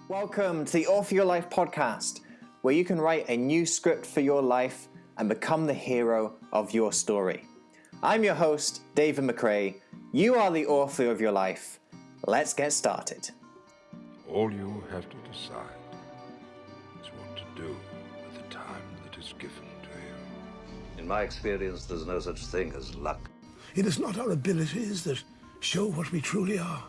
Welcome to the Author Your Life podcast, where you can write a new script for your life and become the hero of your story. I'm your host, David McRae. You are the author of your life. Let's get started. All you have to decide is what to do with the time that is given to you. In my experience, there's no such thing as luck. It is not our abilities that show what we truly are.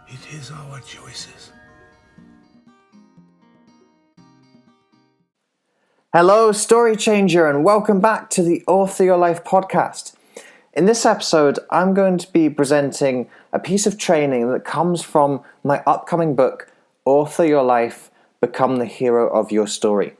It is our choices. Hello, Story Changer, and welcome back to the Author Your Life podcast. In this episode, I'm going to be presenting a piece of training that comes from my upcoming book, Author Your Life, Become the Hero of Your Story.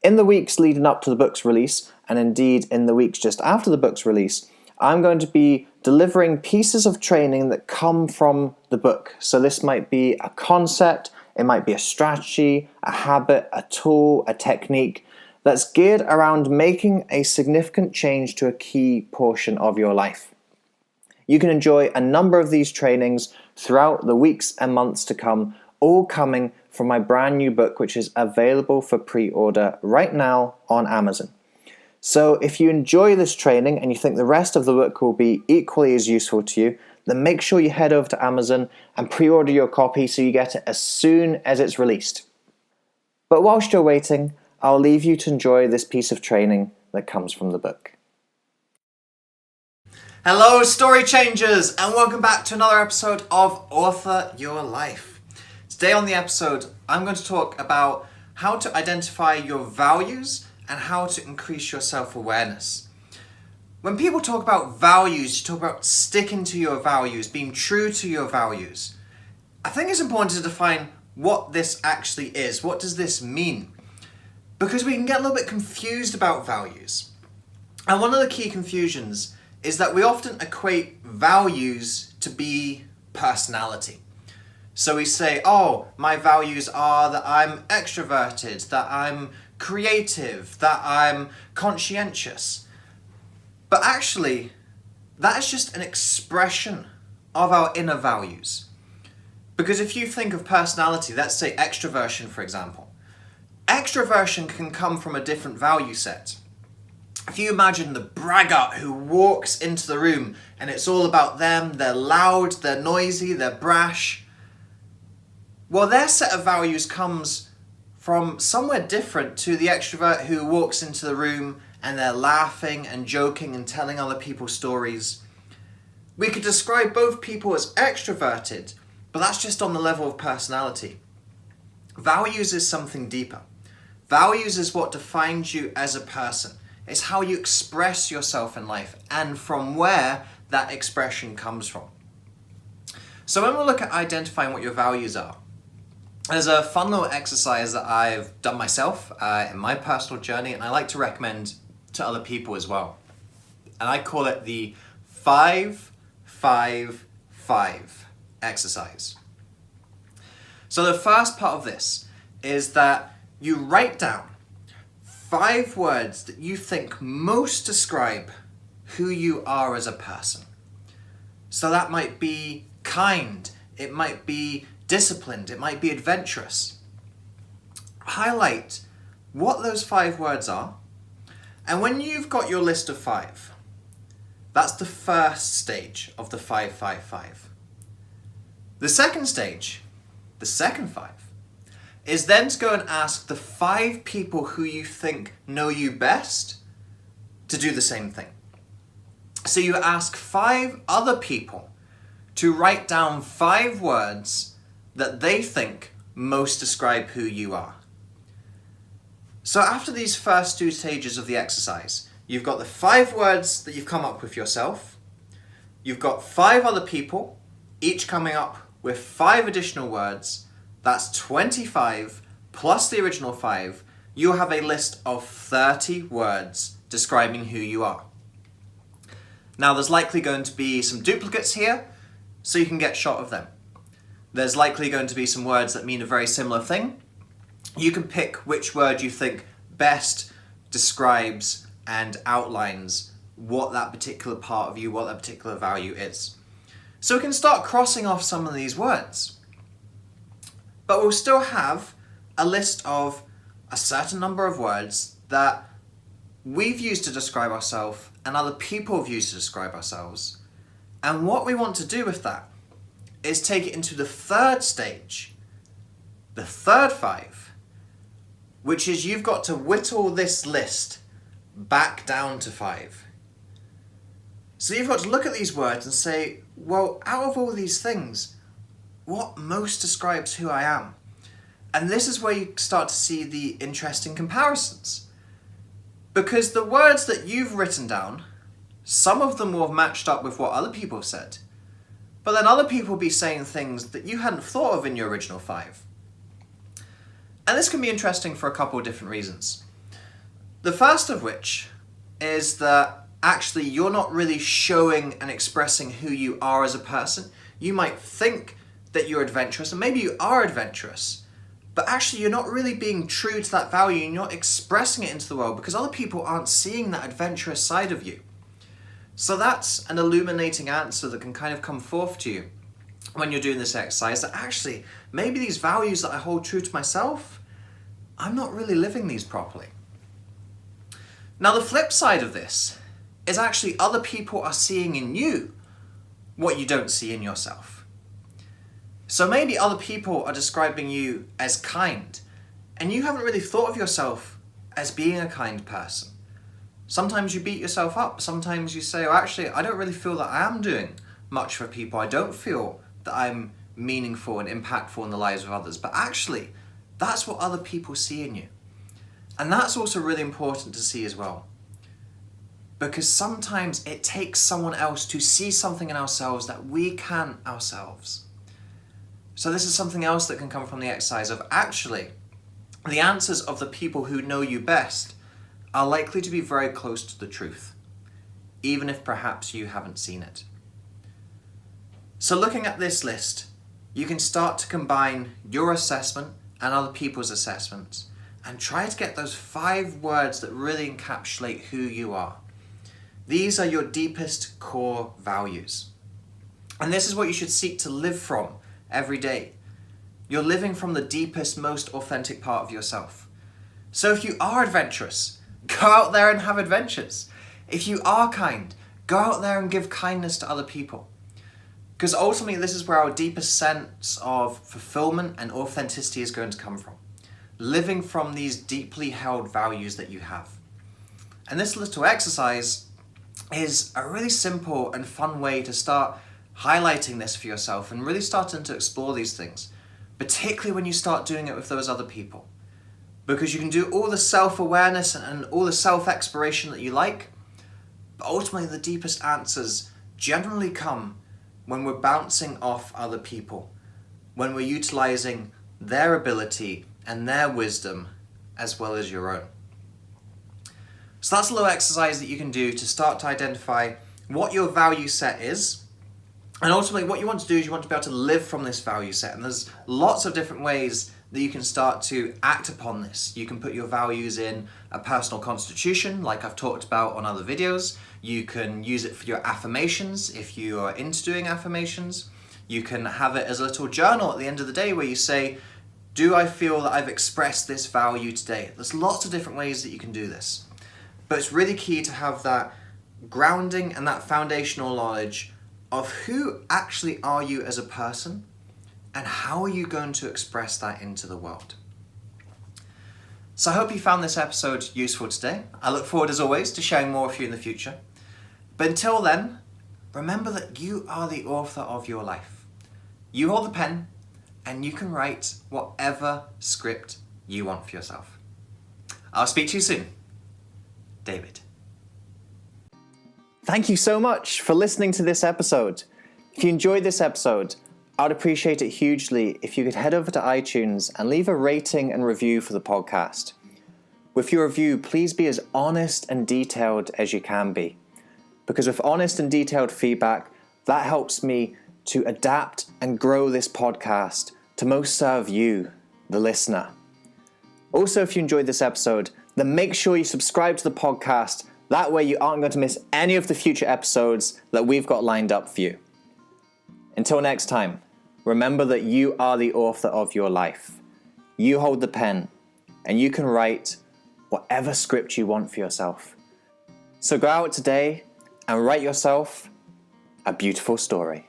In the weeks leading up to the book's release, and indeed in the weeks just after the book's release, I'm going to be delivering pieces of training that come from the book. So this might be a concept, it might be a strategy, a habit, a tool, a technique that's geared around making a significant change to a key portion of your life. You can enjoy a number of these trainings throughout the weeks and months to come, all coming from my brand new book, which is available for pre-order right now on Amazon. So if you enjoy this training and you think the rest of the book will be equally as useful to you, then make sure you head over to Amazon and pre-order your copy so you get it as soon as it's released. But whilst you're waiting, I'll leave you to enjoy this piece of training that comes from the book. Hello, Story Changers, and welcome back to another episode of Author Your Life. Today on the episode, I'm going to talk about how to identify your values and how to increase your self-awareness. When people talk about values, you talk about sticking to your values, being true to your values. I think it's important to define what this actually is. What does this mean? Because we can get a little bit confused about values. And one of the key confusions is that we often equate values to be personality. So we say, oh, my values are that I'm extroverted, that I'm creative, that I'm conscientious. But actually, that is just an expression of our inner values. Because if you think of personality, let's say extroversion, for example. Extroversion can come from a different value set. If you imagine the braggart who walks into the room and it's all about them, they're loud, they're noisy, they're brash. Well, their set of values comes from somewhere different to the extrovert who walks into the room and they're laughing and joking and telling other people stories. We could describe both people as extroverted, but that's just on the level of personality. Values is something deeper. Values is what defines you as a person. It's how you express yourself in life and from where that expression comes from. So when we look at identifying what your values are, there's a fun little exercise that I've done myself in my personal journey, and I like to recommend to other people as well. And I call it the 5-5-5 exercise. So the first part of this is that you write down 5 words that you think most describe who you are as a person. So that might be kind, it might be disciplined, it might be adventurous. Highlight what those 5 words are, and when you've got your list of 5, that's the first stage of the 5-5-5. The second stage, the second 5, is then to go and ask the 5 people who you think know you best to do the same thing. So you ask 5 other people to write down 5 words that they think most describe who you are. So after these first 2 stages of the exercise, you've got the 5 words that you've come up with yourself, you've got 5 other people, each coming up with 5 additional words. That's 25 plus the original 5. You have a list of 30 words describing who you are. Now there's likely going to be some duplicates here, so you can get shot of them. There's likely going to be some words that mean a very similar thing. You can pick which word you think best describes and outlines what that particular part of you, what that particular value is. So we can start crossing off some of these words. but we'll still have a list of a certain number of words that we've used to describe ourselves and other people have used to describe ourselves. And what we want to do with that is take it into the third stage, the third 5, which is you've got to whittle this list back down to 5. So you've got to look at these words and say, well, out of all these things, what most describes who I am? And this is where you start to see the interesting comparisons. Because the words that you've written down, some of them will have matched up with what other people have said. But then other people will be saying things that you hadn't thought of in your original 5. And this can be interesting for a couple of different reasons. The first of which is that actually you're not really showing and expressing who you are as a person. You might think that you're adventurous, and maybe you are adventurous, but actually you're not really being true to that value and you're not expressing it into the world because other people aren't seeing that adventurous side of you. So that's an illuminating answer that can kind of come forth to you when you're doing this exercise, that actually maybe these values that I hold true to myself, I'm not really living these properly. Now the flip side of this is actually other people are seeing in you what you don't see in yourself. So maybe other people are describing you as kind, and you haven't really thought of yourself as being a kind person. Sometimes you beat yourself up. Sometimes you say, oh, actually, I don't really feel that I am doing much for people. I don't feel that I'm meaningful and impactful in the lives of others. But actually, that's what other people see in you. And that's also really important to see as well. Because sometimes it takes someone else to see something in ourselves that we can't ourselves. So this is something else that can come from the exercise of actually, the answers of the people who know you best are likely to be very close to the truth, even if perhaps you haven't seen it. So looking at this list, you can start to combine your assessment and other people's assessments and try to get those 5 words that really encapsulate who you are. These are your deepest core values. And this is what you should seek to live from every day. You're living from the deepest, most authentic part of yourself. So if you are adventurous, go out there and have adventures. If you are kind, go out there and give kindness to other people. Because ultimately this is where our deepest sense of fulfillment and authenticity is going to come from. Living from these deeply held values that you have. And this little exercise is a really simple and fun way to start highlighting this for yourself and really starting to explore these things, particularly when you start doing it with those other people. Because you can do all the self-awareness and all the self-exploration that you like, but ultimately the deepest answers generally come when we're bouncing off other people, when we're utilizing their ability and their wisdom as well as your own. So that's a little exercise that you can do to start to identify what your value set is. And ultimately what you want to do is you want to be able to live from this value set. And there's lots of different ways that you can start to act upon this. You can put your values in a personal constitution, like I've talked about on other videos. You can use it for your affirmations if you are into doing affirmations. You can have it as a little journal at the end of the day where you say, do I feel that I've expressed this value today? There's lots of different ways that you can do this. But it's really key to have that grounding and that foundational knowledge of who actually are you as a person and how are you going to express that into the world. So I hope you found this episode useful today. I look forward as always to sharing more with you in the future. But until then, remember that you are the author of your life. You hold the pen and you can write whatever script you want for yourself. I'll speak to you soon. David. Thank you so much for listening to this episode. If you enjoyed this episode, I'd appreciate it hugely if you could head over to iTunes and leave a rating and review for the podcast. With your review, please be as honest and detailed as you can be. Because with honest and detailed feedback, that helps me to adapt and grow this podcast to most serve you, the listener. Also, if you enjoyed this episode, then make sure you subscribe to the podcast. That way you aren't going to miss any of the future episodes that we've got lined up for you. Until next time, remember that you are the author of your life. You hold the pen, and you can write whatever script you want for yourself. So go out today and write yourself a beautiful story.